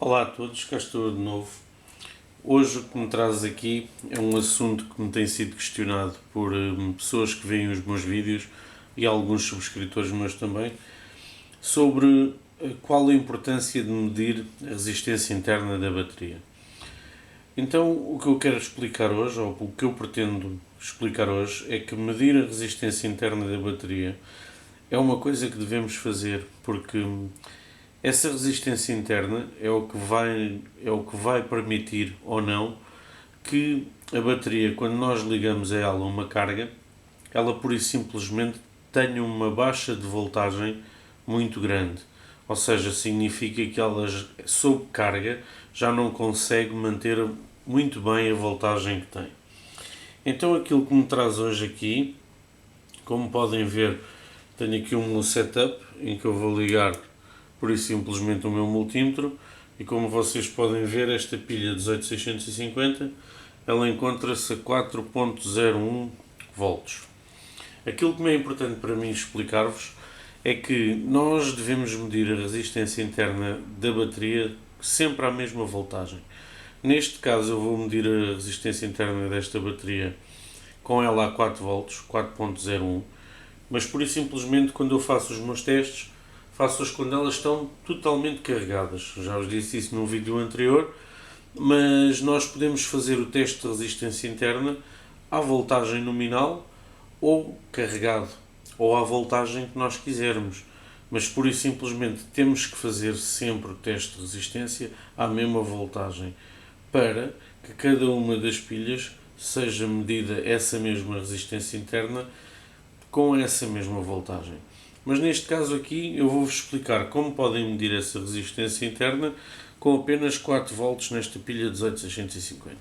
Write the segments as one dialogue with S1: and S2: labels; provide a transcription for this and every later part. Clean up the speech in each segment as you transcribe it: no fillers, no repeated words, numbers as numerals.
S1: Olá a todos, cá estou de novo. Hoje o que me traz aqui é um assunto que me tem sido questionado por pessoas que veem os meus vídeos e alguns subscritores meus também, sobre qual a importância de medir a resistência interna da bateria. Então, o que eu quero explicar hoje, ou o que eu pretendo explicar hoje, é que medir a resistência interna da bateria é uma coisa que devemos fazer, porque essa resistência interna é o que vai permitir ou não que a bateria, quando nós ligamos a ela uma carga, ela pura e simplesmente tenha uma baixa de voltagem muito grande. Ou seja, significa que ela, sob carga, já não consegue manter muito bem a voltagem que tem. Então aquilo que me traz hoje aqui, como podem ver, tenho aqui um setup em que eu vou ligar por isso simplesmente o meu multímetro, e como vocês podem ver, esta pilha 18650 ela encontra-se a 4.01 volts. Aquilo que me é importante para mim explicar-vos é que nós devemos medir a resistência interna da bateria sempre à mesma voltagem. Neste caso eu vou medir a resistência interna desta bateria com ela a 4 volts, 4.01, mas por isso simplesmente quando eu faço os meus testes, faço-as quando elas estão totalmente carregadas. Já vos disse isso num vídeo anterior, mas nós podemos fazer o teste de resistência interna à voltagem nominal ou carregado, ou à voltagem que nós quisermos. Mas pura e simplesmente temos que fazer sempre o teste de resistência à mesma voltagem, para que cada uma das pilhas seja medida essa mesma resistência interna com essa mesma voltagem. Mas neste caso aqui eu vou-vos explicar como podem medir essa resistência interna com apenas 4 volts nesta pilha 18650.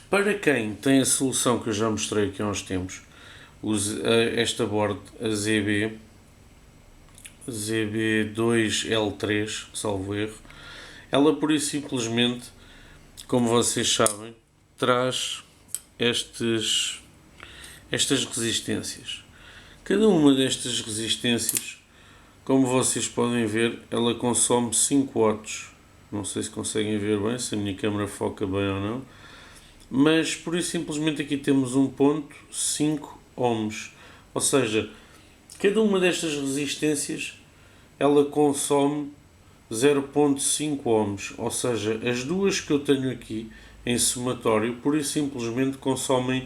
S1: Para quem tem a solução que eu já mostrei aqui há uns tempos, esta board, a ZB2L3, salvo erro, ela pura e simplesmente, como vocês sabem, traz estas resistências. Cada uma destas resistências, como vocês podem ver, ela consome 5 watts. Não sei se conseguem ver bem, se a minha câmera foca bem ou não. Mas, por isso, simplesmente aqui temos 1.5 ohms. Ou seja, cada uma destas resistências, ela consome 0.5 ohms. Ou seja, as duas que eu tenho aqui em somatório, por isso, simplesmente consomem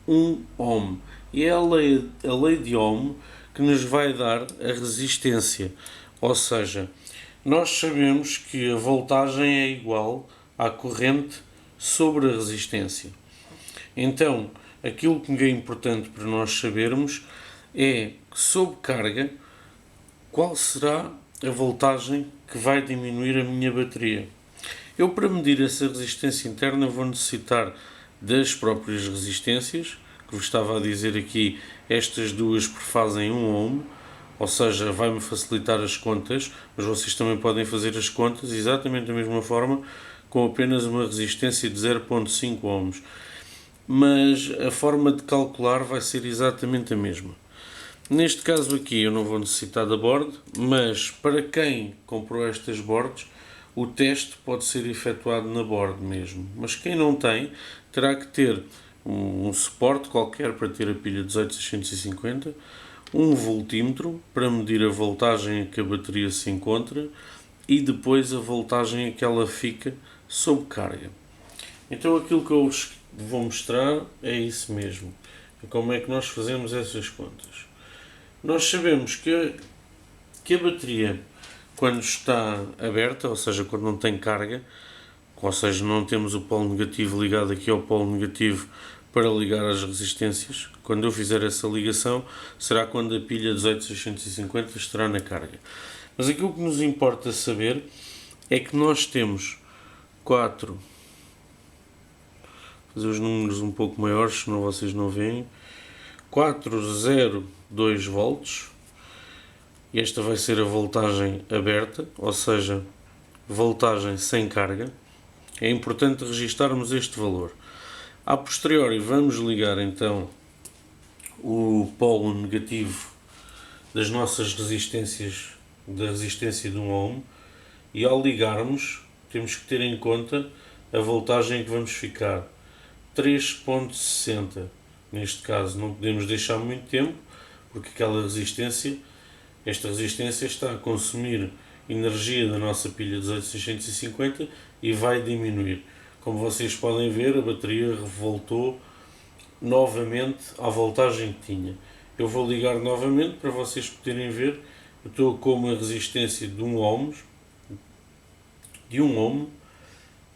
S1: 1 ohm. E é a lei de Ohm que nos vai dar a resistência. Ou seja, nós sabemos que a voltagem é igual à corrente sobre a resistência. Então, aquilo que é importante para nós sabermos é, sob carga, qual será a voltagem que vai diminuir a minha bateria. Eu, para medir essa resistência interna, vou necessitar das próprias resistências, que vos estava a dizer aqui, estas duas prefazem 1 ohm, ou seja, vai-me facilitar as contas, mas vocês também podem fazer as contas exatamente da mesma forma, com apenas uma resistência de 0.5 ohms. Mas a forma de calcular vai ser exatamente a mesma. Neste caso aqui eu não vou necessitar da board, mas para quem comprou estas boards, o teste pode ser efetuado na board mesmo. Mas quem não tem, terá que ter um suporte qualquer para ter a pilha 18650, um voltímetro para medir a voltagem a que a bateria se encontra e depois a voltagem a que ela fica sob carga. Então aquilo que eu vos vou mostrar é isso mesmo. Como é que nós fazemos essas contas? Nós sabemos que a bateria, quando está aberta, ou seja, quando não tem carga, ou seja, não temos o polo negativo ligado aqui ao polo negativo para ligar as resistências, quando eu fizer essa ligação, será quando a pilha 18650 estará na carga. Mas aquilo que nos importa saber é que nós temos 4, fazer os números um pouco maiores, senão vocês não veem, 402 volts, e esta vai ser a voltagem aberta, ou seja, voltagem sem carga. É importante registarmos este valor. A posteriori vamos ligar então o polo negativo das nossas resistências, da resistência de 1 ohm, e ao ligarmos temos que ter em conta a voltagem que vamos ficar, 3.60. Neste caso não podemos deixar muito tempo, porque esta resistência está a consumir energia da nossa pilha 18650 e vai diminuir. Como vocês podem ver, a bateria voltou novamente à voltagem que tinha. Eu vou ligar novamente para vocês poderem ver. Eu estou com uma resistência de 1 ohm.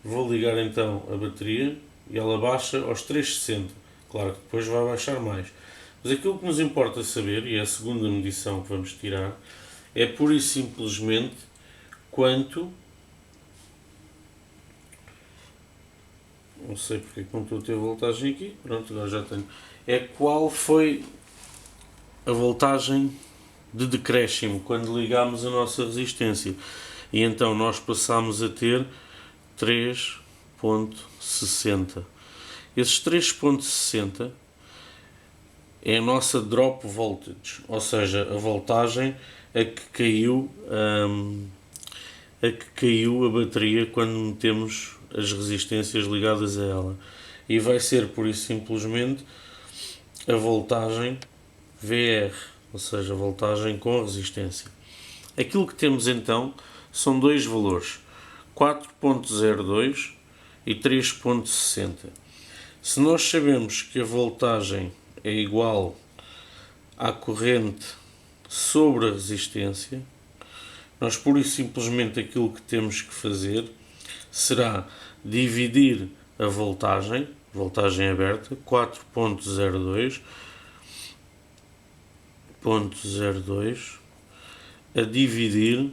S1: Vou ligar então a bateria e ela baixa aos 360. Claro que depois vai baixar mais. Mas aquilo que nos importa saber, e é a segunda medição que vamos tirar, é pura e simplesmente quanto... Não sei porque não estou a ter voltagem aqui. Pronto, agora já tenho. É qual foi a voltagem de decréscimo quando ligámos a nossa resistência. E então nós passámos a ter 3.60. Esses 3.60 é a nossa drop voltage, ou seja, a voltagem a que caiu a bateria quando metemos as resistências ligadas a ela. E vai ser, por isso simplesmente, a voltagem VR, ou seja, a voltagem com resistência. Aquilo que temos então são dois valores, 4.02 e 3.60. Se nós sabemos que a voltagem é igual à corrente sobre a resistência, nós pura e simplesmente aquilo que temos que fazer será dividir a voltagem aberta, 4.02, a dividir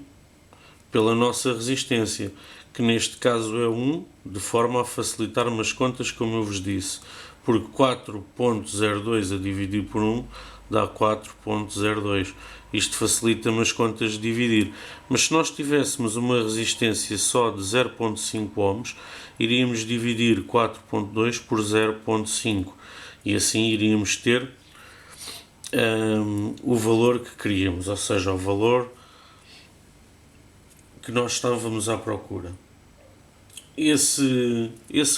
S1: pela nossa resistência, que neste caso é 1, de forma a facilitar umas contas, como eu vos disse, porque 4.02 a dividir por 1 dá 4.02. Isto facilita-me as contas de dividir. Mas se nós tivéssemos uma resistência só de 0.5 ohms, iríamos dividir 4.2 por 0.5 e assim iríamos ter o valor que queríamos, ou seja, o valor que nós estávamos à procura. Esse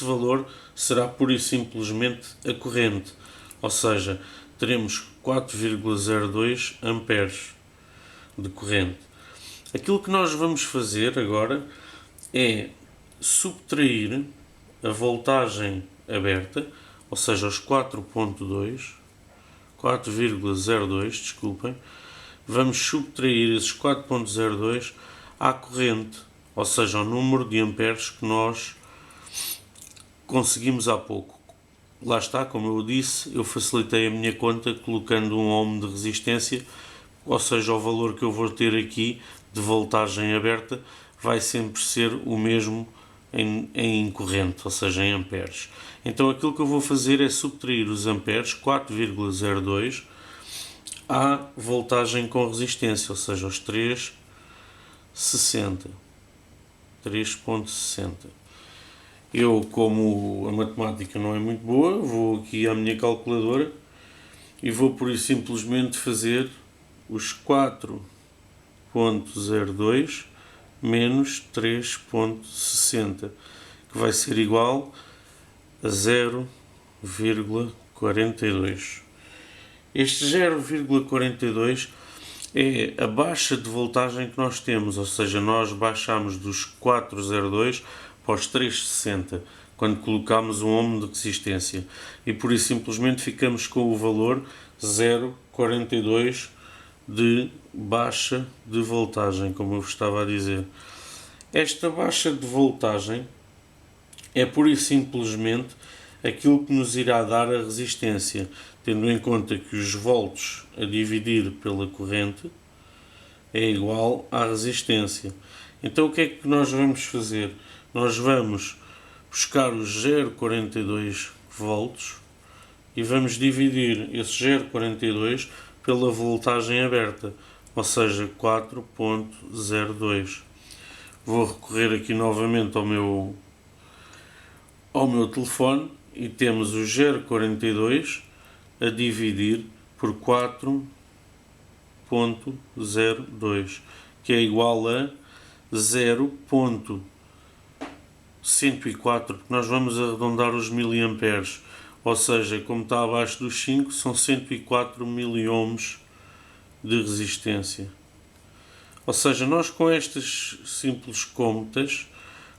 S1: valor será pura e simplesmente a corrente, ou seja, teremos 4,02 amperes de corrente. Aquilo que nós vamos fazer agora é subtrair a voltagem aberta, ou seja, os 4,02, desculpem, vamos subtrair esses 4,02 à corrente, ou seja, ao número de amperes que nós conseguimos há pouco. Lá está, como eu disse, eu facilitei a minha conta colocando 1 ohm de resistência, ou seja, o valor que eu vou ter aqui de voltagem aberta vai sempre ser o mesmo em corrente, ou seja, em amperes. Então aquilo que eu vou fazer é subtrair os amperes, 4,02, à voltagem com resistência, ou seja, aos 3.60. Eu, como a matemática não é muito boa, vou aqui à minha calculadora e vou por isso simplesmente fazer os 4.02 menos 3.60, que vai ser igual a 0,42. Este 0,42 é a baixa de voltagem que nós temos, ou seja, nós baixamos dos 4,02 para os 3,60 quando colocamos 1 ohm de resistência e por isso simplesmente ficamos com o valor 0,42 de baixa de voltagem, como eu vos estava a dizer. Esta baixa de voltagem é pura e simplesmente aquilo que nos irá dar a resistência, tendo em conta que os volts a dividir pela corrente é igual à resistência. Então o que é que nós vamos fazer? Nós vamos buscar os 0,42 volts e vamos dividir esse 0,42 pela voltagem aberta, ou seja, 4.02. Vou recorrer aqui novamente ao meu telefone e temos o 0,42 a dividir por 4.02, que é igual a 0,42 104, porque nós vamos arredondar os miliamperes, ou seja, como está abaixo dos 5, são 104 miliohms de resistência. Ou seja, nós com estas simples contas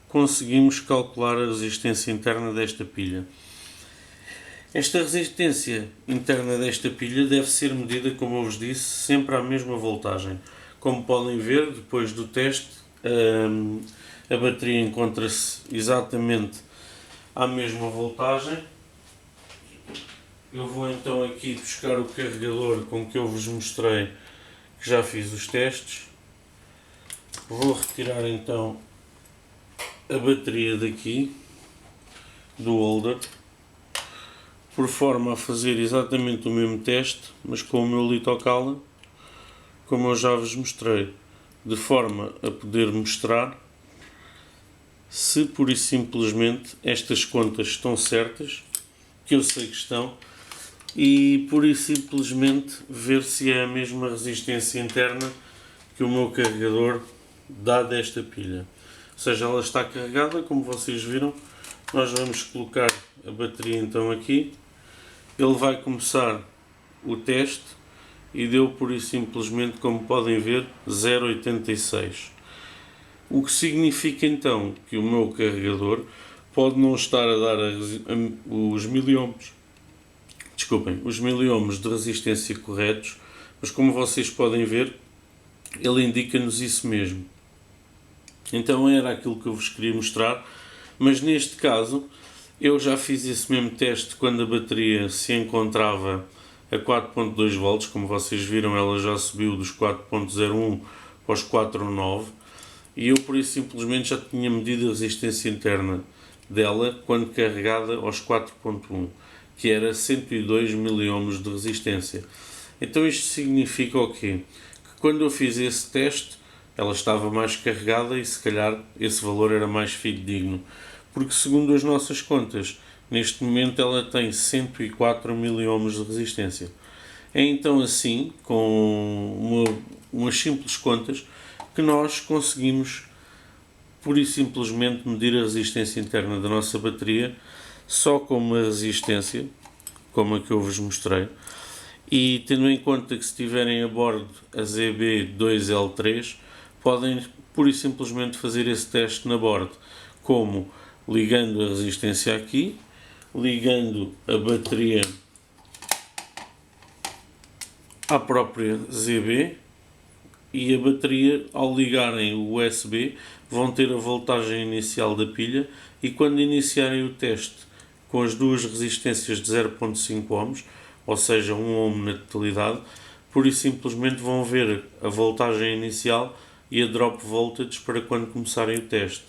S1: conseguimos calcular a resistência interna desta pilha. Esta resistência interna desta pilha deve ser medida, como eu vos disse, sempre à mesma voltagem. Como podem ver, depois do teste, a bateria encontra-se exatamente à mesma voltagem. Eu vou então aqui buscar o carregador com que eu vos mostrei que já fiz os testes. Vou retirar então a bateria daqui do holder, por forma a fazer exatamente o mesmo teste, mas com o meu litocala, como eu já vos mostrei, de forma a poder mostrar se pura e simplesmente estas contas estão certas, que eu sei que estão, e pura e simplesmente ver se é a mesma resistência interna que o meu carregador dá desta pilha. Ou seja, ela está carregada, como vocês viram. Nós vamos colocar a bateria então aqui. Ele vai começar o teste e deu pura e simplesmente, como podem ver, 0,86. O que significa então que o meu carregador pode não estar a dar os miliohms de resistência corretos, mas como vocês podem ver, ele indica-nos isso mesmo. Então era aquilo que eu vos queria mostrar, mas neste caso eu já fiz esse mesmo teste quando a bateria se encontrava a 4.2 volts, como vocês viram, ela já subiu dos 4.01 para os 4.9, e eu por isso simplesmente já tinha medido a resistência interna dela quando carregada aos 4.1, que era 102 miliohms de resistência. Então isto significa o quê? Que quando eu fiz esse teste, ela estava mais carregada e se calhar esse valor era mais fidedigno, porque segundo as nossas contas, neste momento ela tem 104 miliohms de resistência. É então assim, com umas simples contas, que nós conseguimos pura e simplesmente medir a resistência interna da nossa bateria só com uma resistência, como a que eu vos mostrei, e tendo em conta que se tiverem a bordo a ZB2L3, podem pura e simplesmente fazer esse teste na bordo, como ligando a resistência aqui, ligando a bateria à própria ZB, e a bateria, ao ligarem o USB, vão ter a voltagem inicial da pilha, e quando iniciarem o teste com as duas resistências de 0.5 ohms, ou seja, 1 ohm na totalidade, pura e simplesmente vão ver a voltagem inicial e a drop voltage para quando começarem o teste.